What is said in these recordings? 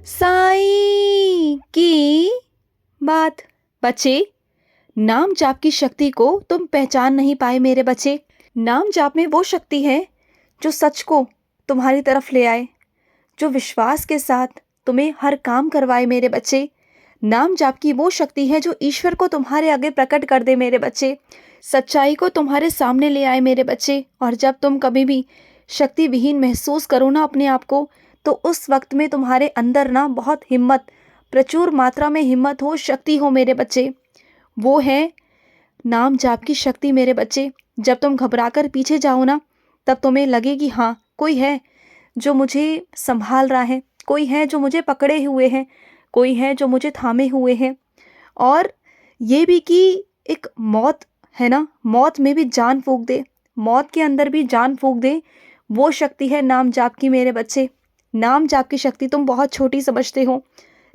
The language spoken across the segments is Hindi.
साईं की बात। बच्चे, नाम जाप की शक्ति को तुम पहचान नहीं पाए मेरे बच्चे। नाम जाप में वो शक्ति है जो सच को तुम्हारी तरफ ले आए, जो विश्वास के साथ तुम्हें हर काम करवाए मेरे बच्चे। नाम जाप की वो शक्ति है जो ईश्वर को तुम्हारे आगे प्रकट कर दे मेरे बच्चे, सच्चाई को तुम्हारे सामने ले आए मेरे बच्चे। और जब तुम कभी भी शक्ति विहीन महसूस करो ना अपने आप को, तो उस वक्त में तुम्हारे अंदर ना बहुत हिम्मत, प्रचुर मात्रा में हिम्मत हो, शक्ति हो मेरे बच्चे। वो है नाम जाप की शक्ति मेरे बच्चे। जब तुम घबराकर पीछे जाओ ना, तब तुम्हें लगे कि हाँ, कोई है जो मुझे संभाल रहा है, कोई है जो मुझे पकड़े हुए है, कोई है जो मुझे थामे हुए हैं। और ये भी कि एक मौत है ना, मौत में भी जान फूंक दे, मौत के अंदर भी जान फूंक दे, वो शक्ति है नाम जाप की मेरे बच्चे। नाम जाप की शक्ति तुम बहुत छोटी समझते हो,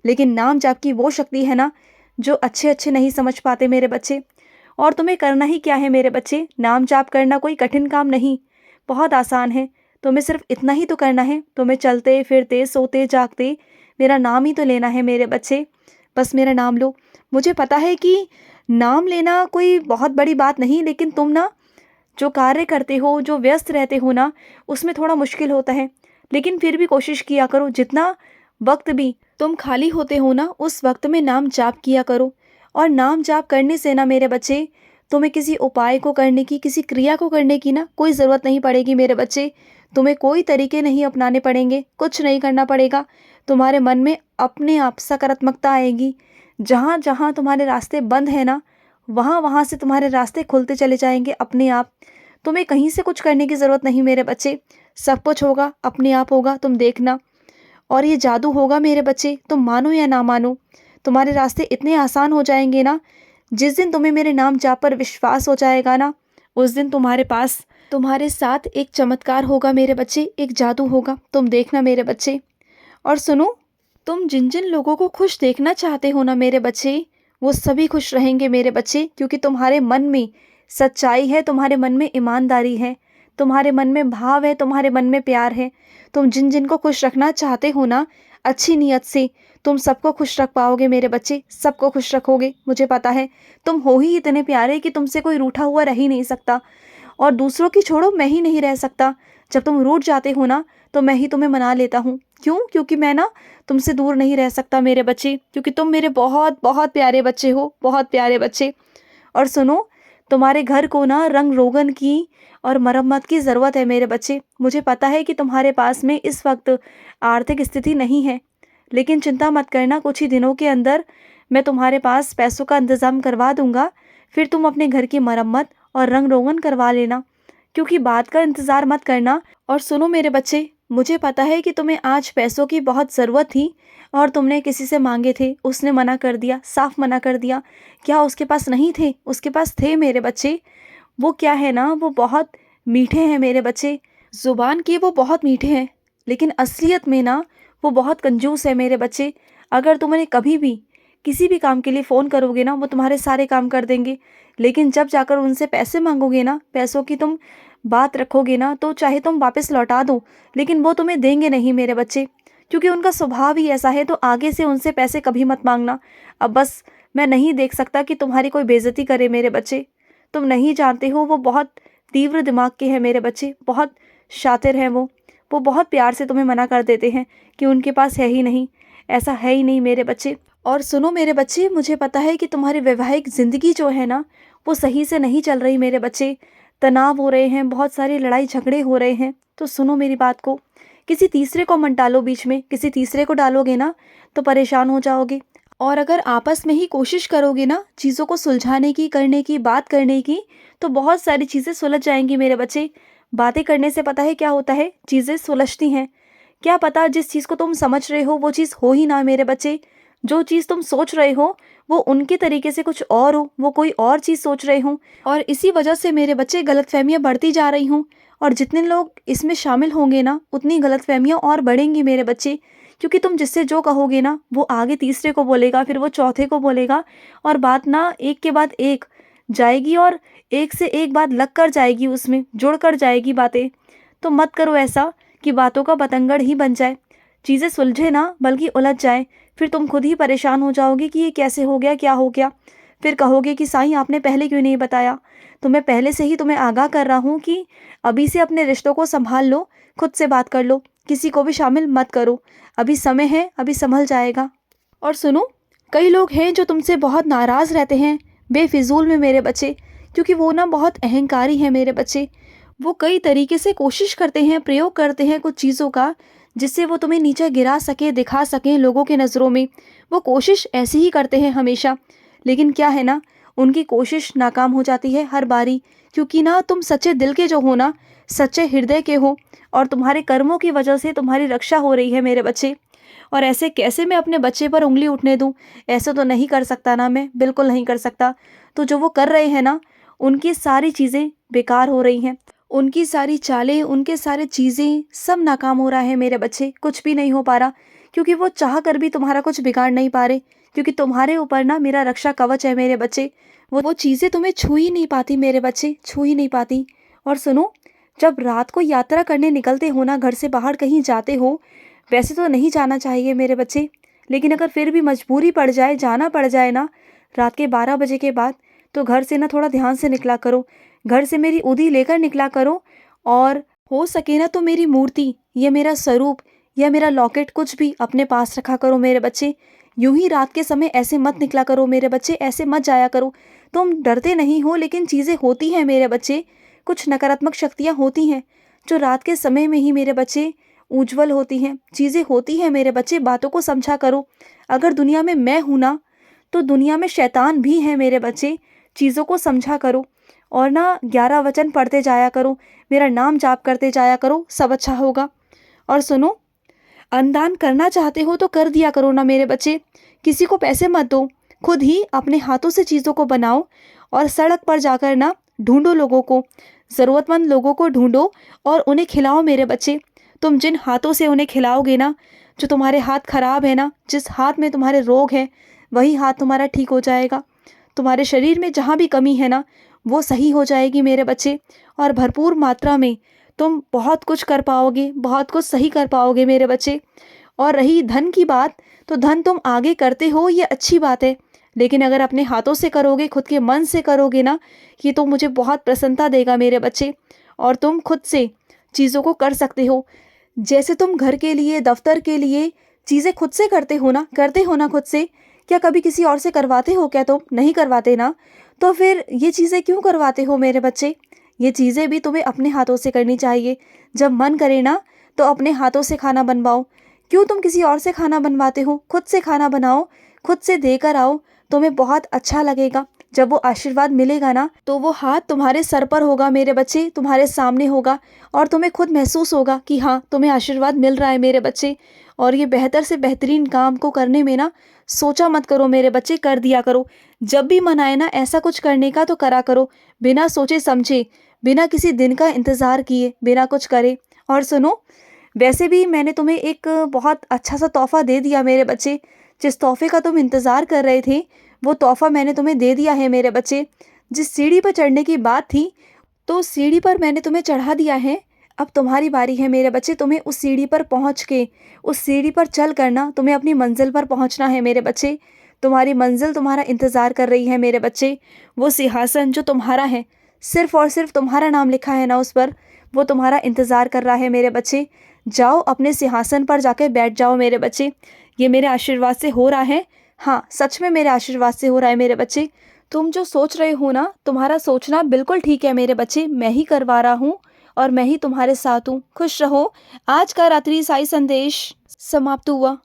लेकिन नाम जाप की वो शक्ति है ना जो अच्छे अच्छे नहीं समझ पाते मेरे बच्चे। और तुम्हें करना ही क्या है मेरे बच्चे? नाम जाप करना कोई कठिन काम नहीं, बहुत आसान है। तुम्हें सिर्फ इतना ही तो करना है, तुम्हें चलते फिरते सोते जागते मेरा नाम ही तो लेना है मेरे बच्चे। बस मेरा नाम लो। मुझे पता है कि नाम लेना कोई बहुत बड़ी बात नहीं, लेकिन तुम ना जो कार्य करते हो, जो व्यस्त रहते हो ना, उसमें थोड़ा मुश्किल होता है। लेकिन फिर भी कोशिश किया करो, जितना वक्त भी तुम खाली होते हो ना, उस वक्त में नाम जाप किया करो। और नाम जाप करने से ना मेरे बच्चे, तुम्हें किसी उपाय को करने की, किसी क्रिया को करने की ना कोई ज़रूरत नहीं पड़ेगी मेरे बच्चे। तुम्हें कोई तरीके नहीं अपनाने पड़ेंगे, कुछ नहीं करना पड़ेगा। तुम्हारे मन में अपने आप सकारात्मकता आएगी। जहाँ जहाँ तुम्हारे रास्ते बंद है ना, वहाँ वहाँ से तुम्हारे रास्ते खुलते चले जाएंगे अपने आप। तुम्हें कहीं से कुछ करने की ज़रूरत नहीं मेरे बच्चे, सब कुछ होगा, अपने आप होगा, तुम देखना। और ये जादू होगा मेरे बच्चे, तुम मानो या ना मानो, तुम्हारे रास्ते इतने आसान हो जाएंगे ना। जिस दिन तुम्हें मेरे नाम जाप पर विश्वास हो जाएगा ना, उस दिन तुम्हारे पास, तुम्हारे साथ एक चमत्कार होगा मेरे बच्चे, एक जादू होगा, तुम देखना मेरे बच्चे। और सुनो, तुम जिन जिन लोगों को खुश देखना चाहते हो ना मेरे बच्चे, वो सभी खुश रहेंगे मेरे बच्चे, क्योंकि तुम्हारे मन में सच्चाई है, तुम्हारे मन में ईमानदारी है, तुम्हारे मन में भाव है, तुम्हारे मन में प्यार है। तुम जिन जिन को खुश रखना चाहते हो ना, अच्छी नीयत से तुम सबको खुश रख पाओगे मेरे बच्चे, सबको खुश रखोगे। मुझे पता है, तुम हो ही इतने प्यारे कि तुमसे कोई रूठा हुआ रह ही नहीं सकता। और दूसरों की छोड़ो, मैं ही नहीं रह सकता। जब तुम रूठ जाते हो ना, तो मैं ही तुम्हें मना लेता हूँ। क्यों? क्योंकि मैं ना तुमसे दूर नहीं रह सकता मेरे बच्चे, क्योंकि तुम मेरे बहुत बहुत प्यारे बच्चे हो, बहुत प्यारे बच्चे। और सुनो, तुम्हारे घर को ना रंग रोगन की और मरम्मत की ज़रूरत है मेरे बच्चे। मुझे पता है कि तुम्हारे पास में इस वक्त आर्थिक स्थिति नहीं है, लेकिन चिंता मत करना, कुछ ही दिनों के अंदर मैं तुम्हारे पास पैसों का इंतज़ाम करवा दूंगा। फिर तुम अपने घर की मरम्मत और रंग रोगन करवा लेना, क्योंकि बात का इंतज़ार मत करना। और सुनो मेरे बच्चे, मुझे पता है कि तुम्हें आज पैसों की बहुत ज़रूरत थी और तुमने किसी से मांगे थे, उसने मना कर दिया, साफ मना कर दिया। क्या उसके पास नहीं थे? उसके पास थे मेरे बच्चे। वो क्या है ना, वो बहुत मीठे हैं मेरे बच्चे। ज़ुबान के वो बहुत मीठे हैं, लेकिन असलियत में ना वो बहुत कंजूस है मेरे बच्चे। अगर तुम उन्हें कभी भी किसी भी काम के लिए फ़ोन करोगे ना, वो तुम्हारे सारे काम कर देंगे। लेकिन जब जाकर उनसे पैसे मांगोगे ना, पैसों की तुम बात रखोगे ना, तो चाहे तुम वापस लौटा दो, लेकिन वो तुम्हें देंगे नहीं मेरे बच्चे, क्योंकि उनका स्वभाव ही ऐसा है। तो आगे से उनसे पैसे कभी मत मांगना। अब बस मैं नहीं देख सकता कि तुम्हारी कोई बेइज्जती करे मेरे बच्चे। तुम नहीं जानते हो, वो बहुत तीव्र दिमाग के हैं मेरे बच्चे, बहुत शातिर हैं वो बहुत प्यार से तुम्हें मना कर देते हैं कि उनके पास है ही नहीं, ऐसा है ही नहीं मेरे बच्चे। और सुनो मेरे बच्चे, मुझे पता है कि तुम्हारी वैवाहिक ज़िंदगी जो है ना, वो सही से नहीं चल रही मेरे बच्चे। तनाव हो रहे हैं, बहुत सारी लड़ाई झगड़े हो रहे हैं। तो सुनो मेरी बात को, किसी तीसरे को मत डालो बीच में। किसी तीसरे को डालोगे ना तो परेशान हो जाओगे। और अगर आपस में ही कोशिश करोगे ना चीज़ों को सुलझाने की, करने की, बात करने की, तो बहुत सारी चीज़ें सुलझ जाएंगी मेरे बच्चे। बातें करने से पता है क्या होता है? चीज़ें सुलझती हैं। क्या पता जिस चीज़ को तुम समझ रहे हो वो चीज़ हो ही ना मेरे बच्चे। जो चीज़ तुम सोच रहे हो वो उनके तरीके से कुछ और हो, वो कोई और चीज़ सोच रहे हो। और इसी वजह से मेरे बच्चे गलतफहमियाँ बढ़ती जा रही हों। और जितने लोग इसमें शामिल होंगे ना, उतनी गलतफहमियाँ और बढ़ेंगी मेरे बच्चे। क्योंकि तुम जिससे जो कहोगे ना, वो आगे तीसरे को बोलेगा, फिर वो चौथे को बोलेगा, और बात ना एक के बाद एक जाएगी, और एक से एक बात लग कर जाएगी, उसमें जुड़ कर जाएगी बातें। तो मत करो ऐसा कि बातों का बतंगड़ ही बन जाए। चीज़ें सुलझे ना बल्कि उलझ जाए, फिर तुम खुद ही परेशान हो जाओगे कि ये कैसे हो गया, क्या हो गया। फिर कहोगे कि साईं आपने पहले क्यों नहीं बताया। तो मैं पहले से ही तुम्हें आगाह कर रहा हूँ कि अभी से अपने रिश्तों को संभाल लो, खुद से बात कर लो, किसी को भी शामिल मत करो। अभी समय है, अभी संभल जाएगा। और सुनो, कई लोग हैं जो तुमसे बहुत नाराज़ रहते हैं बेफिजूल में मेरे बच्चे, क्योंकि वो ना बहुत अहंकारी हैं मेरे बच्चे। वो कई तरीके से कोशिश करते हैं, प्रयोग करते हैं कुछ चीज़ों का, जिससे वो तुम्हें नीचे गिरा सके, दिखा सकें लोगों के नज़रों में। वो कोशिश ऐसी ही करते हैं हमेशा, लेकिन क्या है ना, उनकी कोशिश नाकाम हो जाती है हर बारी, क्योंकि ना तुम सच्चे दिल के जो हो ना, सच्चे हृदय के हो, और तुम्हारे कर्मों की वजह से तुम्हारी रक्षा हो रही है मेरे बच्चे। और ऐसे कैसे मैं अपने बच्चे पर उंगली उठने दूं? ऐसे तो नहीं कर सकता ना, मैं बिल्कुल नहीं कर सकता। तो जो वो कर रहे हैं ना, उनकी सारी चीज़ें बेकार हो रही हैं, उनकी सारी चालें, उनके सारे चीज़ें सब नाकाम हो रहा है मेरे बच्चे, कुछ भी नहीं हो पा रहा, क्योंकि वो चाह कर भी तुम्हारा कुछ बिगाड़ नहीं पा रहे, क्योंकि तुम्हारे ऊपर ना मेरा रक्षा कवच है मेरे बच्चे। वो चीज़ें तुम्हें छू ही नहीं पाती मेरे बच्चे, छू ही नहीं पाती। और सुनो, जब रात को यात्रा करने निकलते हो ना, घर से बाहर कहीं जाते हो, वैसे तो नहीं जाना चाहिए मेरे बच्चे, लेकिन अगर फिर भी मजबूरी पड़ जाए, जाना पड़ जाए ना रात के 12 बजे के बाद, तो घर से ना थोड़ा ध्यान से निकला करो। घर से मेरी उदी लेकर निकला करो, और हो सके ना तो मेरी मूर्ति या मेरा स्वरूप या मेरा लॉकेट कुछ भी अपने पास रखा करो मेरे बच्चे। यूं ही रात के समय ऐसे मत निकला करो मेरे बच्चे, ऐसे मत जाया करो। तुम डरते नहीं हो, लेकिन चीज़ें होती हैं मेरे बच्चे, कुछ नकारात्मक शक्तियाँ होती हैं जो रात के समय में ही मेरे बच्चे उज्जवल होती हैं। चीज़ें होती हैं मेरे बच्चे, बातों को समझा करो। अगर दुनिया में मैं हूँ ना, तो दुनिया में शैतान भी हैं मेरे बच्चे। चीज़ों को समझा करो, और ना 11 वचन पढ़ते जाया करो, मेरा नाम जाप करते जाया करो, सब अच्छा होगा। और सुनो, अनदान करना चाहते हो तो कर दिया करो ना मेरे बच्चे, किसी को पैसे मत दो, खुद ही अपने हाथों से चीज़ों को बनाओ, और सड़क पर जाकर ना ढूंढो लोगों को, ज़रूरतमंद लोगों को ढूंढो और उन्हें खिलाओ मेरे बच्चे। तुम जिन हाथों से उन्हें खिलाओगे ना, जो तुम्हारे हाथ खराब है ना, जिस हाथ में तुम्हारे रोग हैं, वही हाथ तुम्हारा ठीक हो जाएगा। तुम्हारे शरीर में जहाँ भी कमी है ना, वो सही हो जाएगी मेरे बच्चे, और भरपूर मात्रा में तुम बहुत कुछ कर पाओगे, बहुत कुछ सही कर पाओगे मेरे बच्चे। और रही धन की बात, तो धन तुम आगे करते हो, ये अच्छी बात है, लेकिन अगर अपने हाथों से करोगे, खुद के मन से करोगे ना, ये तो मुझे बहुत प्रसन्नता देगा मेरे बच्चे। और तुम खुद से चीज़ों को कर सकते हो, जैसे तुम घर के लिए, दफ्तर के लिए चीज़ें खुद से करते हो ना खुद से। क्या कभी किसी और से करवाते हो? क्या तुम नहीं करवाते ना? तो फिर ये चीज़ें क्यों करवाते हो मेरे बच्चे? ये चीज़ें भी तुम्हें अपने हाथों से करनी चाहिए। जब मन करे ना, तो अपने हाथों से खाना बनवाओ। क्यों तुम किसी और से खाना बनवाते हो? खुद से खाना बनाओ, खुद से देकर आओ, तुम्हें बहुत अच्छा लगेगा। जब वो आशीर्वाद मिलेगा ना, तो वो हाथ तुम्हारे सर पर होगा मेरे बच्चे, तुम्हारे सामने होगा, और तुम्हें खुद महसूस होगा कि हाँ, तुम्हें आशीर्वाद मिल रहा है मेरे बच्चे। और ये बेहतर से बेहतरीन काम को करने में ना सोचा मत करो मेरे बच्चे, कर दिया करो। जब भी मन आए ना ऐसा कुछ करने का, तो करा करो, बिना सोचे समझे, बिना किसी दिन का इंतज़ार किए, बिना कुछ करे। और सुनो, वैसे भी मैंने तुम्हें एक बहुत अच्छा सा तोहफ़ा दे दिया मेरे बच्चे। जिस तोहफ़े का तुम इंतज़ार कर रहे थे, वो तोहफ़ा मैंने तुम्हें दे दिया है मेरे बच्चे। जिस सीढ़ी पर चढ़ने की बात थी, तो उस सीढ़ी पर मैंने तुम्हें चढ़ा दिया है। अब तुम्हारी बारी है मेरे बच्चे, तुम्हें उस सीढ़ी पर पहुँच के, उस सीढ़ी पर चल कर ना तुम्हें अपनी मंज़िल पर पहुँचना है मेरे बच्चे। तुम्हारी मंज़िल तुम्हारा इंतज़ार कर रही है मेरे बच्चे। वो सिंहासन जो तुम्हारा है, सिर्फ़ और सिर्फ़ तुम्हारा नाम लिखा है ना उस पर, वो तुम्हारा इंतज़ार कर रहा है मेरे बच्चे। जाओ अपने सिंहासन पर जाकर बैठ जाओ मेरे बच्चे। ये मेरे आशीर्वाद से हो रहा है, हाँ, सच में मेरे आशीर्वाद से हो रहा है मेरे बच्चे। तुम जो सोच रहे हो ना, तुम्हारा सोचना बिल्कुल ठीक है मेरे बच्चे, मैं ही करवा रहा हूँ, और मैं ही तुम्हारे साथ हूँ। खुश रहो। आज का रात्रि साई संदेश समाप्त हुआ।